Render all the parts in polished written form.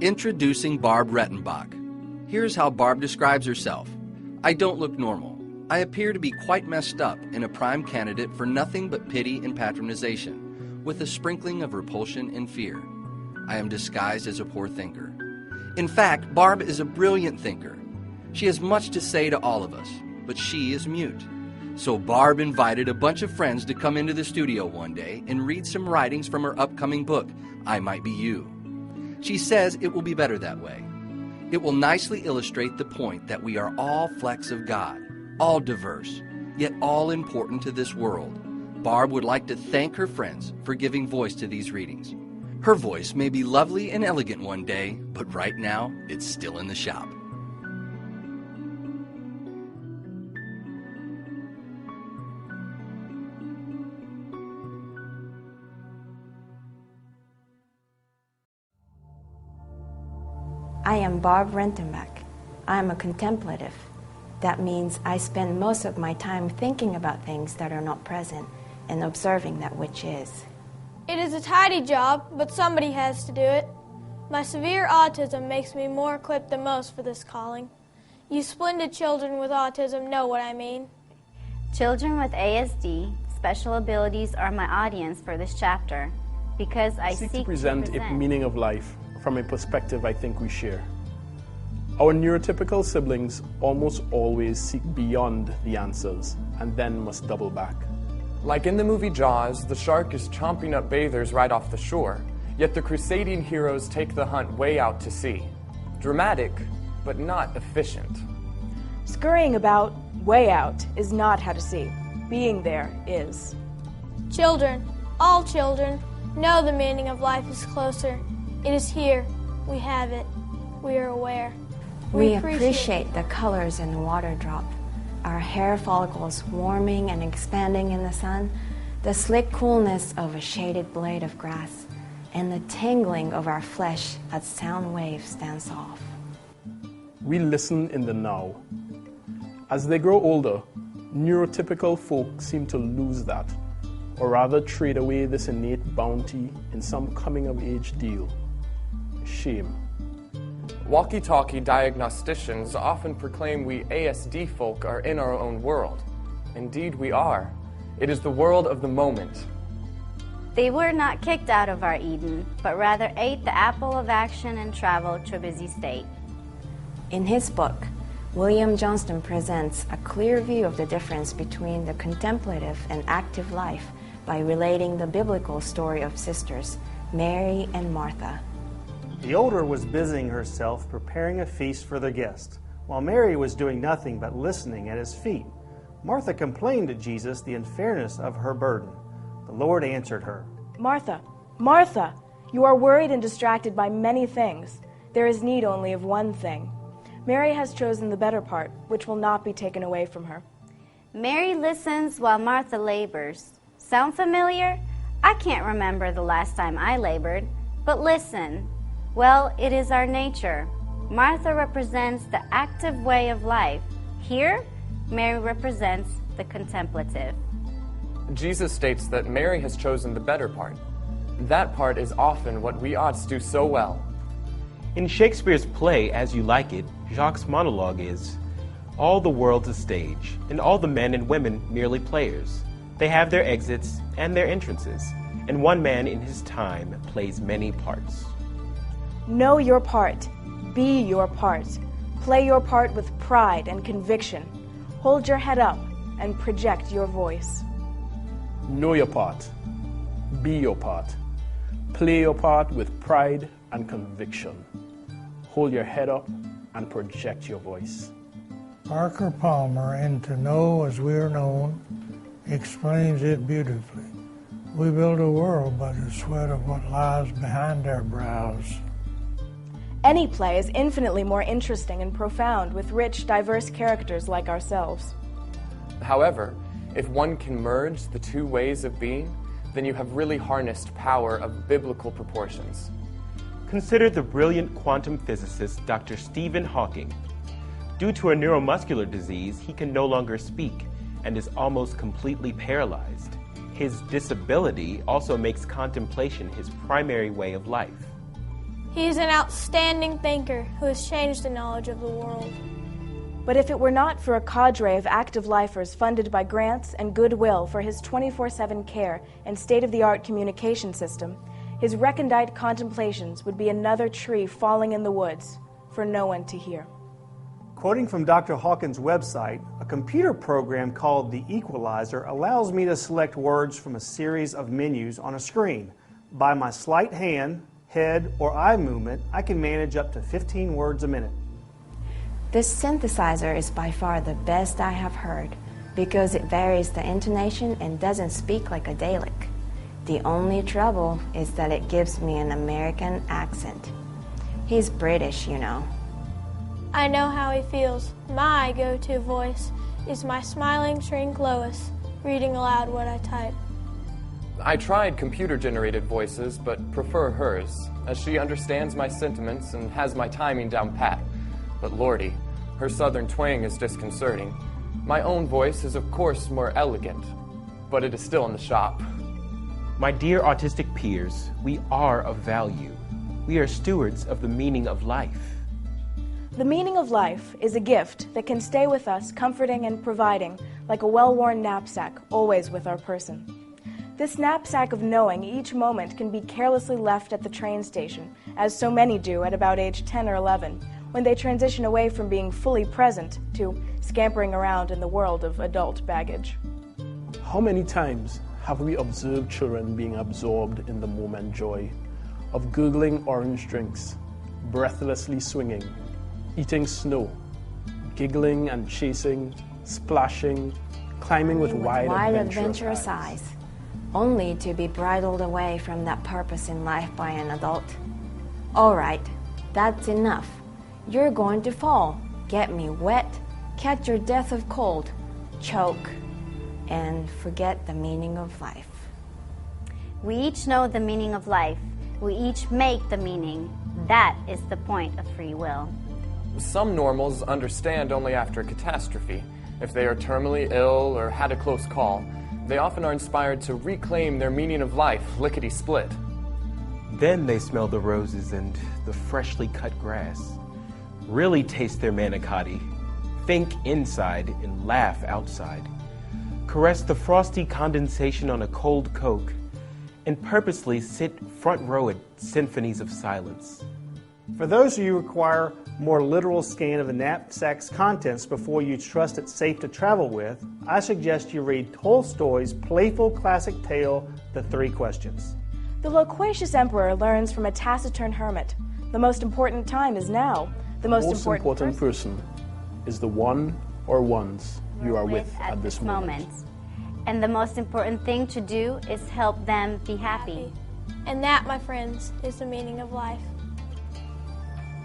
Introducing Barb Rentenbach. Here's how Barb describes herself. I don't look normal. I appear to be quite messed up and a prime candidate for nothing but pity and patronization, with a sprinkling of repulsion and fear. I am disguised as a poor thinker. In fact, Barb is a brilliant thinker. She has much to say to all of us, but she is mute. So Barb invited a bunch of friends to come into the studio one day and read some writings from her upcoming book, I Might Be You. She says it will be better that way. It will nicely illustrate the point that we are all flecks of God, all diverse, yet all important to this world. Barb would like to thank her friends for giving voice to these readings. Her voice may be lovely and elegant one day, but right now it's still in the shop. I am Barb Rentenbach. I am a contemplative. That means I spend most of my time thinking about things that are not present and observing that which is. It is a tidy job, but somebody has to do it. My severe autism makes me more equipped than most for this calling. You splendid children with autism know what I mean. Children with ASD, special abilities, are my audience for this chapter because I seek to present a meaning of life from a perspective I think we share. Our neurotypical siblings almost always seek beyond the answers and then must double back. Like in the movie Jaws, the shark is chomping up bathers right off the shore, yet the crusading heroes take the hunt way out to sea. Dramatic, but not efficient. Scurrying about, way out, is not how to see. Being there is. Children, all children, know the meaning of life is closer. It is here. We have it. We are aware. We appreciate the colors in the water drop, our hair follicles warming and expanding in the sun, the slick coolness of a shaded blade of grass, and the tingling of our flesh as sound waves dance off. We listen in the now. As they grow older, neurotypical folk seem to lose that, or rather trade away this innate bounty in some coming-of-age deal. Shame. Walkie-talkie diagnosticians often proclaim we ASD folk are in our own world. Indeed we are. It is the world of the moment. They were not kicked out of our Eden, but rather ate the apple of action and traveled to a busy state. In his book, William Johnston presents a clear view of the difference between the contemplative and active life by relating the biblical story of sisters, Mary and Martha. The older was busying herself preparing a feast for the guest, while Mary was doing nothing but listening at his feet. Martha complained to Jesus the unfairness of her burden. The Lord answered her, Martha, Martha, you are worried and distracted by many things. There is need only of one thing. Mary has chosen the better part, which will not be taken away from her. Mary listens while Martha labors. Sound familiar? I can't remember the last time I labored, but listen. Well, it is our nature. Martha represents the active way of life. Here, Mary represents the contemplative. Jesus states that Mary has chosen the better part. That part is often what we odds do so well. In Shakespeare's play, As You Like It, Jacques' monologue is, all the world's a stage, and all the men and women merely players. They have their exits and their entrances, and one man in his time plays many parts. Know your part. Be your part. Play your part with pride and conviction. Hold your head up and project your voice. Know your part. Be your part. Play your part with pride and conviction. Hold your head up and project your voice. Parker Palmer in To Know As We Are Known explains it beautifully. We build a world by the sweat of what lies behind our brows. Any play is infinitely more interesting and profound with rich, diverse characters like ourselves. However, if one can merge the two ways of being, then you have really harnessed power of biblical proportions. Consider the brilliant quantum physicist Dr. Stephen Hawking. Due to a neuromuscular disease, he can no longer speak and is almost completely paralyzed. His disability also makes contemplation his primary way of life. He is an outstanding thinker who has changed the knowledge of the world. But if it were not for a cadre of active lifers funded by grants and goodwill for his 24/7 care and state-of-the-art communication system, his recondite contemplations would be another tree falling in the woods for no one to hear. Quoting from Dr. Hawkins' website, a computer program called the Equalizer allows me to select words from a series of menus on a screen. By my slight hand, head, or eye movement, I can manage up to 15 words a minute. This synthesizer is by far the best I have heard because it varies the intonation and doesn't speak like a Dalek. The only trouble is that it gives me an American accent. He's British, you know. I know how he feels. My go-to voice is my smiling shrink Lois, reading aloud what I type. I tried computer-generated voices, but prefer hers, as she understands my sentiments and has my timing down pat. But lordy, her southern twang is disconcerting. My own voice is of course more elegant, but it is still in the shop. My dear autistic peers, we are of value. We are stewards of the meaning of life. The meaning of life is a gift that can stay with us, comforting and providing, like a well-worn knapsack, always with our person. This knapsack of knowing each moment can be carelessly left at the train station, as so many do at about age 10 or 11, when they transition away from being fully present to scampering around in the world of adult baggage. How many times have we observed children being absorbed in the moment joy of gurgling orange drinks, breathlessly swinging, eating snow, giggling and chasing, splashing, climbing with wide adventurous eyes, only to be bridled away from that purpose in life by an adult? All right, that's enough. You're going to fall, get me wet, catch your death of cold, choke, and forget the meaning of life. We each know the meaning of life. We each make the meaning. That is the point of free will. Some normals understand only after a catastrophe. If they are terminally ill or had a close call, they often are inspired to reclaim their meaning of life, lickety-split. Then they smell the roses and the freshly cut grass, really taste their manicotti, think inside and laugh outside, caress the frosty condensation on a cold Coke, and purposely sit front row at symphonies of silence. For those of you who require more literal scan of a knapsack's contents before you trust it's safe to travel with, I suggest you read Tolstoy's playful classic tale, The Three Questions. The loquacious emperor learns from a taciturn hermit. The most important time is now. The most important person is the one or ones you are with at this moment. And the most important thing to do is help them be happy. And that, my friends, is the meaning of life.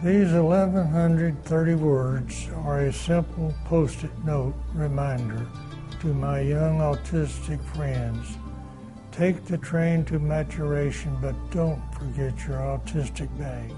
These 1,130 words are a simple post-it note reminder to my young autistic friends. Take the train to maturation, but don't forget your autistic bag.